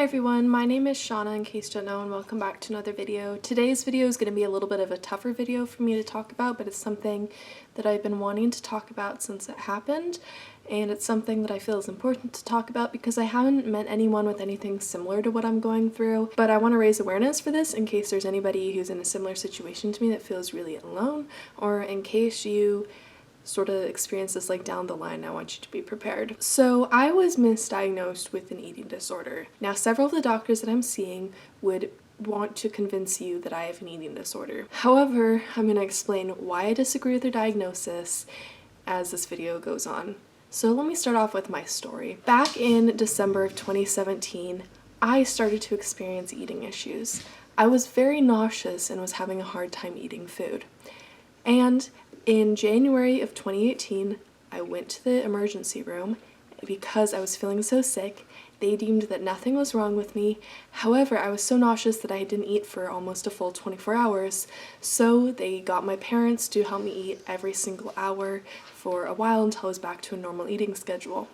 Hi everyone, my name is Shauna in case you don't know, and welcome back to another video. Today's video is going to be a little bit of a tougher video for me to talk about, but it's something that I've been wanting to talk about since it happened, and it's something that I feel is important to talk about because I haven't met anyone with anything similar to what I'm going through, but I want to raise awareness for this in case there's anybody who's in a similar situation to me that feels really alone, or in case you sort of experience this like down the line. I want you to be prepared. So I was misdiagnosed with an eating disorder. Now several of the doctors that I'm seeing would want to convince you that I have an eating disorder. However, I'm going to explain why I disagree with their diagnosis as this video goes on. So let me start off with my story. Back in December of 2017, I started to experience eating issues. I was very nauseous and was having a hard time eating food. And in January of 2018, I went to the emergency room because I was feeling so sick. They deemed that nothing was wrong with me. However, I was so nauseous that I didn't eat for almost a full 24 hours. So they got my parents to help me eat every single hour for a while until I was back to a normal eating schedule.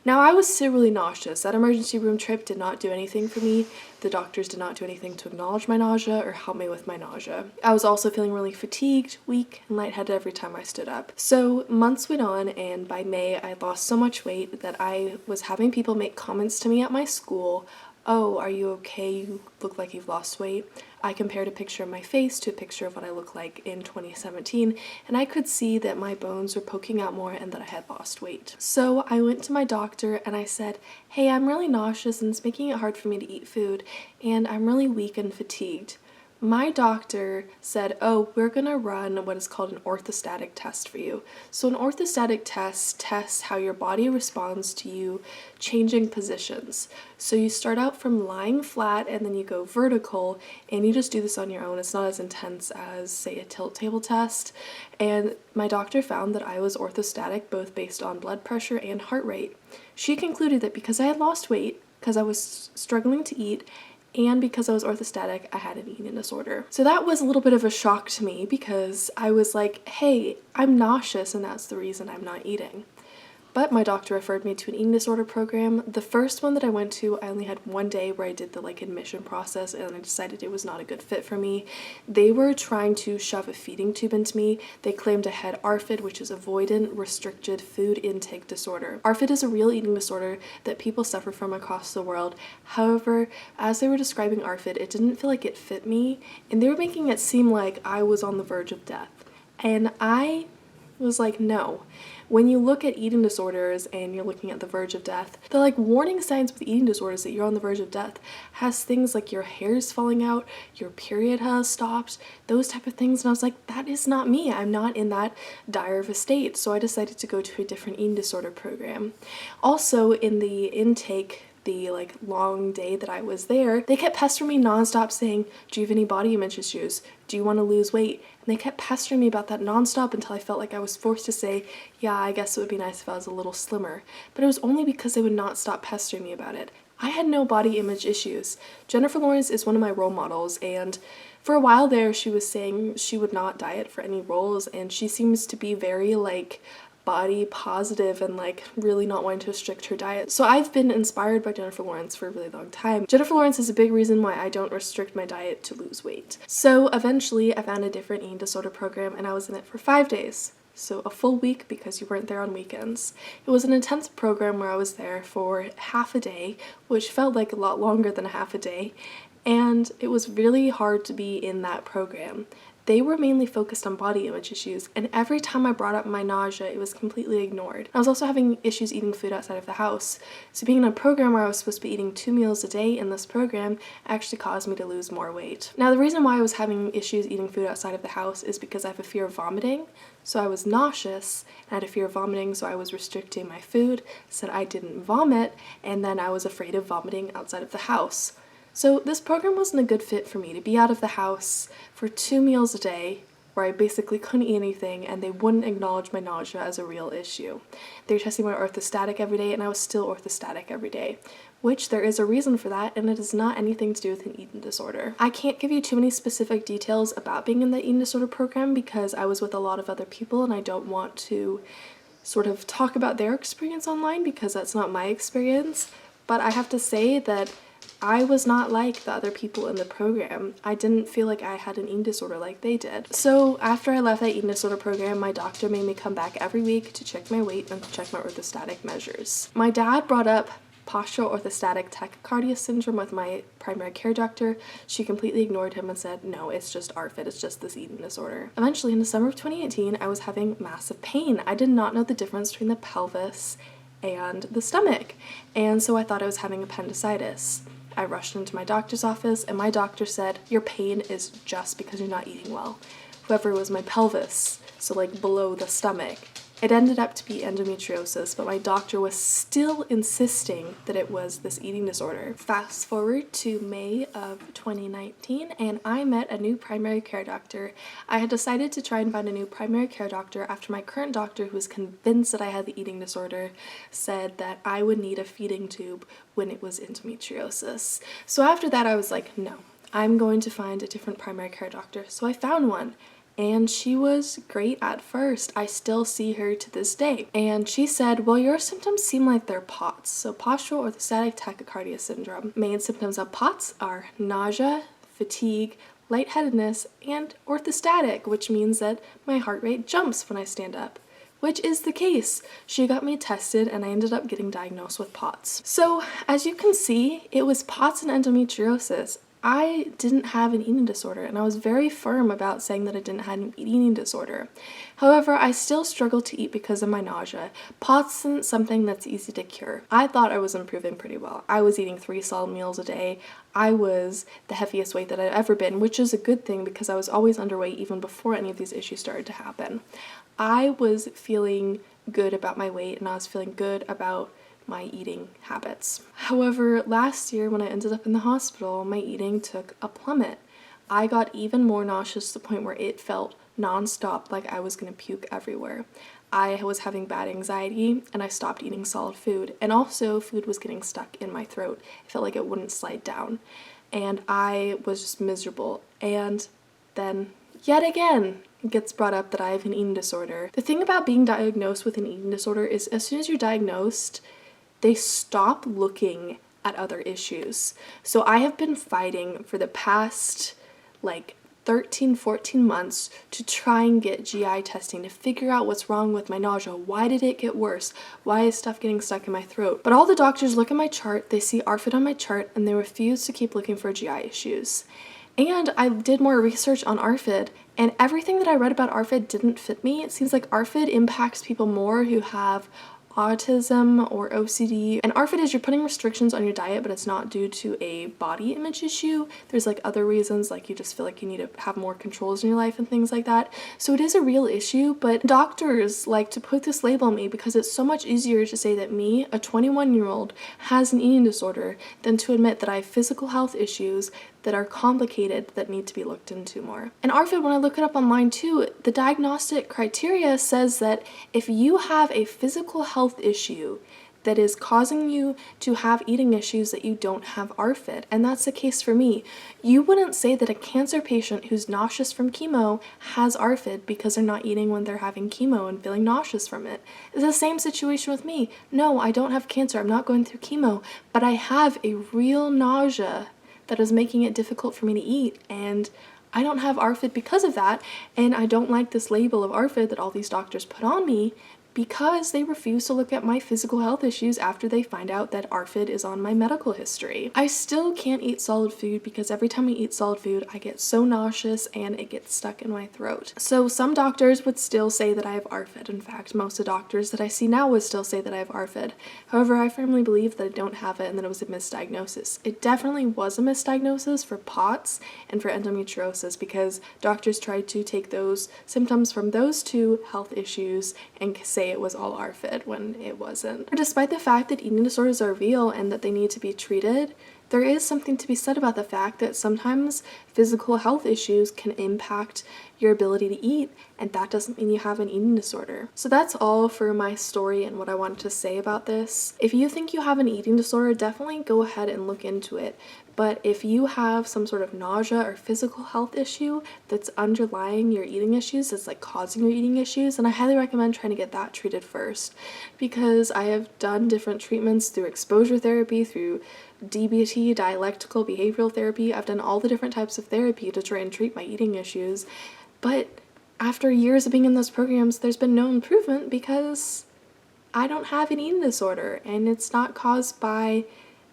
Now, I was still really nauseous. That emergency room trip did not do anything for me. The doctors did not do anything to acknowledge my nausea or help me with my nausea. I was also feeling really fatigued, weak, and lightheaded every time I stood up. So months went on, and by May, I lost so much weight that I was having people make comments to me at my school. "Oh, are you okay? You look like you've lost weight." I compared a picture of my face to a picture of what I looked like in 2017, and I could see that my bones were poking out more and that I had lost weight. So I went to my doctor and I said, "Hey, I'm really nauseous and it's making it hard for me to eat food, and I'm really weak and fatigued." My doctor said, "Oh, we're gonna run what is called an orthostatic test for you." So an orthostatic test tests how your body responds to you changing positions. So you start out from lying flat and then you go vertical, and you just do this on your own. It's not as intense as, say, a tilt table test. And my doctor found that I was orthostatic both based on blood pressure and heart rate. She concluded that because I had lost weight, because I was struggling to eat, and because I was orthostatic, I had an eating disorder. So that was a little bit of a shock to me because I was like, hey, I'm nauseous and that's the reason I'm not eating. But my doctor referred me to an eating disorder program. The first one that I went to, I only had one day where I did the admission process, and I decided it was not a good fit for me. They were trying to shove a feeding tube into me. They claimed I had ARFID, which is avoidant restricted food intake disorder. ARFID is a real eating disorder that people suffer from across the world. However, as they were describing ARFID, it didn't feel like it fit me, and they were making it seem like I was on the verge of death. And I was like, no. When you look at eating disorders and you're looking at the verge of death, the warning signs with eating disorders that you're on the verge of death has things like your hair's falling out, your period has stopped, those type of things. And I was like, that is not me. I'm not in that dire of a state. So I decided to go to a different eating disorder program. Also, in the intake, the long day that I was there, they kept pestering me nonstop saying, "Do you have any body image issues? Do you want to lose weight?" And they kept pestering me about that nonstop until I felt like I was forced to say, yeah, I guess it would be nice if I was a little slimmer. But it was only because they would not stop pestering me about it. I had no body image issues. Jennifer Lawrence is one of my role models, and for a while there she was saying she would not diet for any roles, and she seems to be very body positive and really not wanting to restrict her diet. So I've been inspired by Jennifer Lawrence for a really long time. Jennifer Lawrence is a big reason why I don't restrict my diet to lose weight. So eventually I found a different eating disorder program and I was in it for 5 days. So a full week because you weren't there on weekends. It was an intensive program where I was there for half a day, which felt like a lot longer than a half a day. And it was really hard to be in that program. They were mainly focused on body image issues, and every time I brought up my nausea, it was completely ignored. I was also having issues eating food outside of the house, so being in a program where I was supposed to be eating 2 meals a day in this program actually caused me to lose more weight. Now, the reason why I was having issues eating food outside of the house is because I have a fear of vomiting, so I was nauseous, and I had a fear of vomiting, so I was restricting my food so that I didn't vomit, and then I was afraid of vomiting outside of the house. So this program wasn't a good fit for me to be out of the house for 2 meals a day where I basically couldn't eat anything and they wouldn't acknowledge my nausea as a real issue. They were testing my orthostatic every day and I was still orthostatic every day, which there is a reason for that, and it is not anything to do with an eating disorder. I can't give you too many specific details about being in the eating disorder program because I was with a lot of other people and I don't want to sort of talk about their experience online because that's not my experience, but I have to say that I was not like the other people in the program. I didn't feel like I had an eating disorder like they did. So after I left that eating disorder program, my doctor made me come back every week to check my weight and to check my orthostatic measures. My dad brought up postural orthostatic tachycardia syndrome with my primary care doctor. She completely ignored him and said, no, it's just ARFID, it's just this eating disorder. Eventually, in the summer of 2018, I was having massive pain. I did not know the difference between the pelvis and the stomach, and so I thought I was having appendicitis. I rushed into my doctor's office, and my doctor said, your pain is just because you're not eating well. Whoever was my pelvis, so like below the stomach. It ended up to be endometriosis, but my doctor was still insisting that it was this eating disorder. Fast forward to May of 2019, and I met a new primary care doctor. I had decided to try and find a new primary care doctor after my current doctor, who was convinced that I had the eating disorder, said that I would need a feeding tube when it was endometriosis. So after that, I was like, no, I'm going to find a different primary care doctor. So I found one. And she was great at first. I still see her to this day. And she said, well, your symptoms seem like they're POTS. So postural orthostatic tachycardia syndrome. Main symptoms of POTS are nausea, fatigue, lightheadedness, and orthostatic, which means that my heart rate jumps when I stand up. Which is the case. She got me tested and I ended up getting diagnosed with POTS. So as you can see, it was POTS and endometriosis. I didn't have an eating disorder, and I was very firm about saying that I didn't have an eating disorder. However, I still struggled to eat because of my nausea. POTS isn't something that's easy to cure. I thought I was improving pretty well. I was eating 3 solid meals a day. I was the heaviest weight that I'd ever been, which is a good thing because I was always underweight even before any of these issues started to happen. I was feeling good about my weight, and I was feeling good about my eating habits. However, last year when I ended up in the hospital, my eating took a plummet. I got even more nauseous to the point where it felt nonstop, like I was gonna puke everywhere. I was having bad anxiety and I stopped eating solid food, and also food was getting stuck in my throat. It felt like it wouldn't slide down, and I was just miserable. And then yet again, it gets brought up that I have an eating disorder. The thing about being diagnosed with an eating disorder is as soon as you're diagnosed, they stop looking at other issues. So I have been fighting for the past 13-14 months to try and get GI testing to figure out what's wrong with my nausea. Why did it get worse? Why is stuff getting stuck in my throat? But all the doctors look at my chart, they see ARFID on my chart, and they refuse to keep looking for GI issues. And I did more research on ARFID, and everything that I read about ARFID didn't fit me. It seems like ARFID impacts people more who have autism or OCD. And ARFID is you're putting restrictions on your diet, but it's not due to a body image issue. There's other reasons, like you just feel like you need to have more controls in your life and things like that. So it is a real issue, but doctors like to put this label on me because it's so much easier to say that me, a 21-year-old, has an eating disorder than to admit that I have physical health issues that are complicated that need to be looked into more. And ARFID, when I look it up online too, the diagnostic criteria says that if you have a physical health issue that is causing you to have eating issues, that you don't have ARFID. And that's the case for me. You wouldn't say that a cancer patient who's nauseous from chemo has ARFID because they're not eating when they're having chemo and feeling nauseous from it. It's the same situation with me. No, I don't have cancer. I'm not going through chemo, but I have a real nausea that is making it difficult for me to eat, and I don't have ARFID because of that, and I don't like this label of ARFID that all these doctors put on me because they refuse to look at my physical health issues after they find out that ARFID is on my medical history. I still can't eat solid food because every time I eat solid food, I get so nauseous and it gets stuck in my throat. So some doctors would still say that I have ARFID. In fact, most of the doctors that I see now would still say that I have ARFID. However, I firmly believe that I don't have it and that it was a misdiagnosis. It definitely was a misdiagnosis for POTS and for endometriosis because doctors tried to take those symptoms from those two health issues and say it was all ARFID when it wasn't. Despite the fact that eating disorders are real and that they need to be treated, there is something to be said about the fact that sometimes physical health issues can impact your ability to eat, and that doesn't mean you have an eating disorder. So that's all for my story and what I wanted to say about this. If you think you have an eating disorder, definitely go ahead and look into it. But if you have some sort of nausea or physical health issue that's underlying your eating issues, that's like causing your eating issues, then I highly recommend trying to get that treated first, because I have done different treatments through exposure therapy, through DBT, dialectical behavioral therapy. I've done all the different types of therapy to try and treat my eating issues, but after years of being in those programs, there's been no improvement because I don't have an eating disorder, and it's not caused by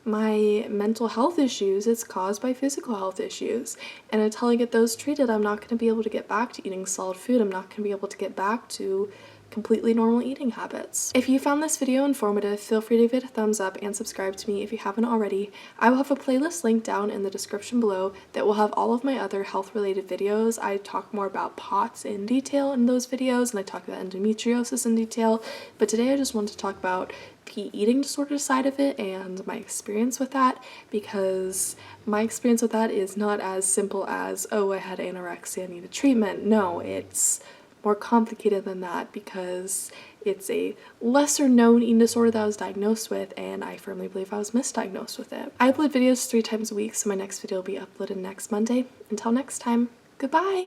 my mental health issues, it's caused by physical health issues. And until I get those treated, I'm not going to be able to get back to eating solid food. I'm not going to be able to get back to completely normal eating habits. If you found this video informative, feel free to give it a thumbs up and subscribe to me if you haven't already. I will have a playlist linked down in the description below that will have all of my other health related videos. I talk more about POTS in detail in those videos, and I talk about endometriosis in detail, but today I just want to talk about the eating disorder side of it and my experience with that, because my experience with that is not as simple as, oh, I had anorexia, I needed treatment. No, it's more complicated than that, because it's a lesser known eating disorder that I was diagnosed with, and I firmly believe I was misdiagnosed with it. I upload videos 3 times a week, so my next video will be uploaded next Monday. Until next time, goodbye!